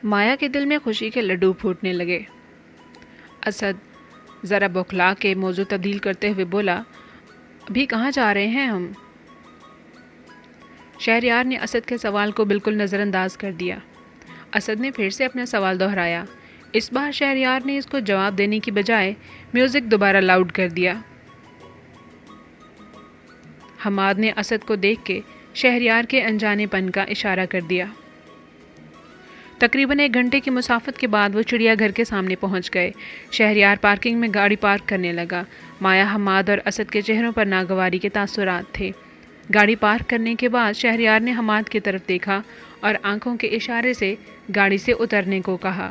مایا کے دل میں خوشی کے لڈو پھوٹنے لگے۔ اسد ذرا بوکھلا کے موضوع تبدیل کرتے ہوئے بولا، ابھی کہاں جا رہے ہیں ہم؟ شہریار نے اسد کے سوال کو بالکل نظر انداز کر دیا۔ اسد نے پھر سے اپنا سوال دہرایا۔ اس بار شہریار نے اس کو جواب دینے کی بجائے میوزک دوبارہ لاؤڈ کر دیا۔ حماد نے اسد کو دیکھ کے شہریار کے انجانے پن کا اشارہ کر دیا۔ تقریباً 1 گھنٹے کی مسافت کے بعد وہ چڑیا گھر کے سامنے پہنچ گئے۔ شہریار پارکنگ میں گاڑی پارک کرنے لگا۔ مایا، حماد اور اسد کے چہروں پر ناگواری کے تاثرات تھے۔ گاڑی پارک کرنے کے بعد شہریار نے حماد کی طرف دیکھا اور آنکھوں کے اشارے سے گاڑی سے اترنے کو کہا۔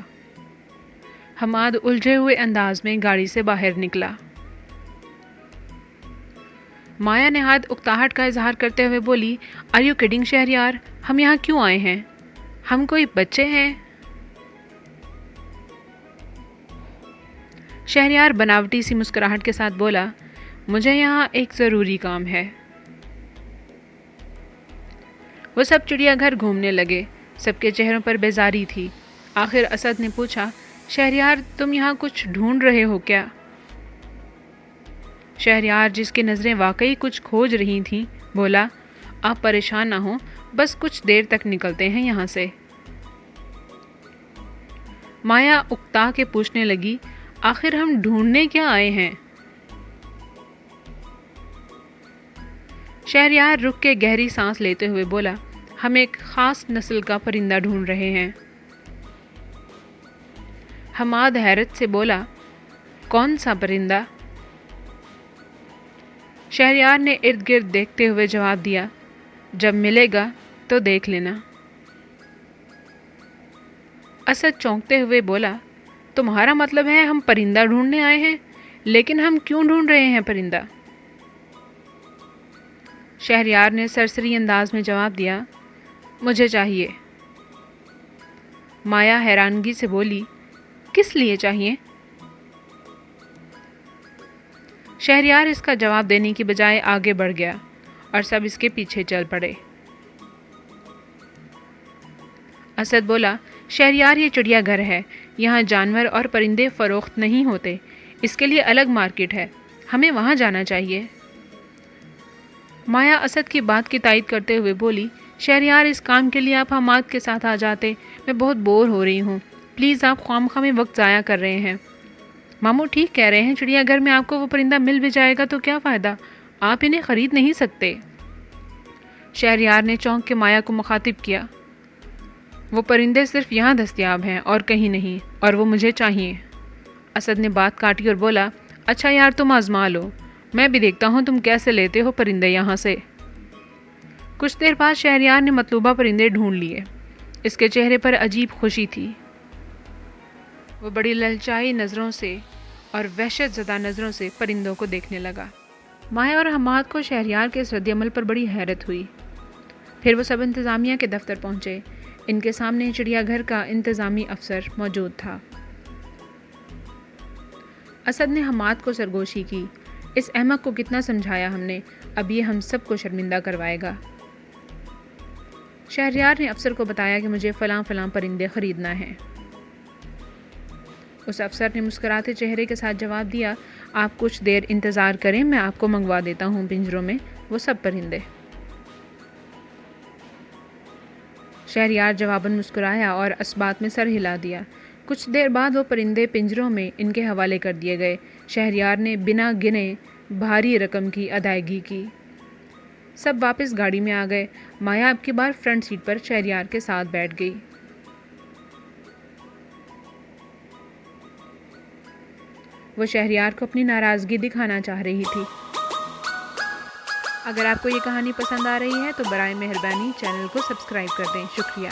حماد الجھے ہوئے انداز میں گاڑی سے باہر نکلا۔ مایا نہایت اکتاہٹ کا اظہار کرتے ہوئے بولی، آر یو کڈنگ شہریار؟ ہم یہاں کیوں آئے ہیں؟ ہم کوئی بچے ہیں؟ شہریار بناوٹی سی مسکراہٹ کے ساتھ بولا، مجھے یہاں ایک ضروری کام ہے۔ وہ سب چڑیا گھر گھومنے لگے۔ سب کے چہروں پر بیزاری تھی۔ آخر اسد نے پوچھا، شہریار تم یہاں کچھ ڈھونڈ رہے ہو کیا؟ شہریار، جس کی نظریں واقعی کچھ کھوج رہی تھیں، بولا، آپ پریشان نہ ہوں، بس کچھ دیر تک نکلتے ہیں یہاں سے۔ مایا اکتا کے پوچھنے لگی، آخر ہم ڈھونڈنے کیا آئے ہیں؟ شہریار رک کے گہری سانس لیتے ہوئے بولا، ہم ایک خاص نسل کا پرندہ ڈھونڈ رہے ہیں۔ حماد حیرت سے بولا، کون سا پرندہ؟ شہریار نے ارد گرد دیکھتے ہوئے جواب دیا، جب ملے گا تو دیکھ لینا۔ اسد چونکتے ہوئے بولا، تمہارا مطلب ہے ہم پرندہ ڈھونڈنے آئے ہیں؟ لیکن ہم کیوں ڈھونڈ رہے ہیں پرندہ؟ شہریار نے سرسری انداز میں جواب دیا، مجھے چاہیے۔ مایا حیرانگی سے بولی، کس لیے چاہیے؟ شہریار اس کا جواب دینے کی بجائے آگے بڑھ گیا اور سب اس کے پیچھے چل پڑے۔ اسد بولا، شہریار یہ چڑیا گھر ہے، یہاں جانور اور پرندے فروخت نہیں ہوتے، اس کے لیے الگ مارکیٹ ہے، ہمیں وہاں جانا چاہیے۔ مایا اسد کی بات کی تائید کرتے ہوئے بولی، شہریار اس کام کے لیے آپ حماد کے ساتھ آ جاتے، میں بہت بور ہو رہی ہوں، پلیز آپ خواہ میں وقت ضائع کر رہے ہیں۔ ماموں ٹھیک کہہ رہے ہیں، چڑیا گھر میں آپ کو وہ پرندہ مل بھی جائے گا تو کیا فائدہ، آپ انہیں خرید نہیں سکتے۔ شہریار نے چونک کے مایا کو مخاطب کیا، وہ پرندے صرف یہاں دستیاب ہیں اور کہیں نہیں، اور وہ مجھے چاہیے۔ اسد نے بات کاٹی اور بولا، اچھا یار تم آزما لو، میں بھی دیکھتا ہوں تم کیسے لیتے ہو پرندے یہاں سے۔ کچھ دیر بعد شہریار نے مطلوبہ پرندے ڈھونڈ لیے۔ اس کے چہرے پر عجیب خوشی تھی۔ وہ بڑی للچائی نظروں سے اور وحشت زدہ نظروں سے پرندوں کو دیکھنے لگا۔ مایا اور حماد کو شہریار کے اس رد عمل پر بڑی حیرت ہوئی۔ پھر وہ سب انتظامیہ کے دفتر پہنچے۔ ان کے سامنے چڑیا گھر کا انتظامی افسر موجود تھا۔ اسد نے حماد کو سرگوشی کی، اس احمق کو کتنا سمجھایا ہم نے، اب یہ ہم سب کو شرمندہ کروائے گا۔ شہریار نے افسر کو بتایا کہ مجھے فلاں فلاں پرندے خریدنا ہے۔ اس افسر نے مسکراتے چہرے کے ساتھ جواب دیا، آپ کچھ دیر انتظار کریں، میں آپ کو منگوا دیتا ہوں پنجروں میں وہ سب پرندے۔ شہریار جواباً مسکرایا اور اسبات میں سر ہلا دیا۔ کچھ دیر بعد وہ پرندے پنجروں میں ان کے حوالے کر دیے گئے۔ شہریار نے بنا گنے بھاری رقم کی ادائیگی کی۔ سب واپس گاڑی میں آ گئے۔ مایا اب کی بار فرنٹ سیٹ پر شہریار کے ساتھ بیٹھ گئی۔ وہ شہریار کو اپنی ناراضگی دکھانا چاہ رہی تھی۔ اگر آپ کو یہ کہانی پسند آ رہی ہے تو برائے مہربانی چینل کو سبسکرائب کر دیں۔ شکریہ۔